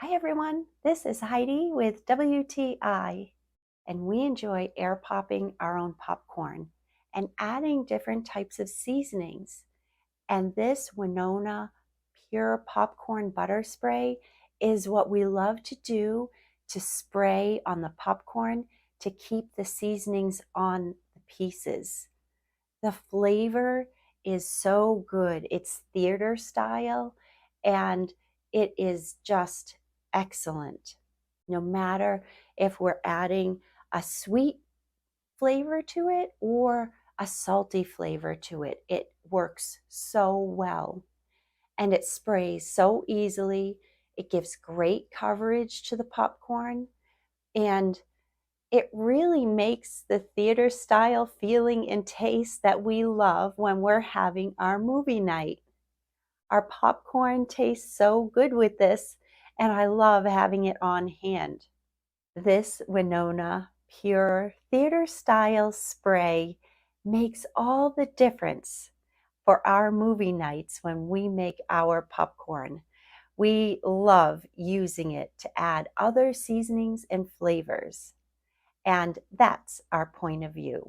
Hi everyone, this is Heidi with WTI, and we enjoy air popping our own popcorn and adding different types of seasonings. And this Winona Pure Popcorn Butter Spray is what we love to do to spray on the popcorn to keep the seasonings on the pieces. The flavor is so good. It's theater style and it is just excellent. No matter if we're adding a sweet flavor to it or a salty flavor to it, it works so well. And it sprays so easily. It gives great coverage to the popcorn, and it really makes the theater style feeling and taste that we love when we're having our movie night. Our popcorn tastes so good with this, and I love having it on hand. This Winona Pure Theater Style Spray makes all the difference for our movie nights when we make our popcorn. We love using it to add other seasonings and flavors. And that's our point of view.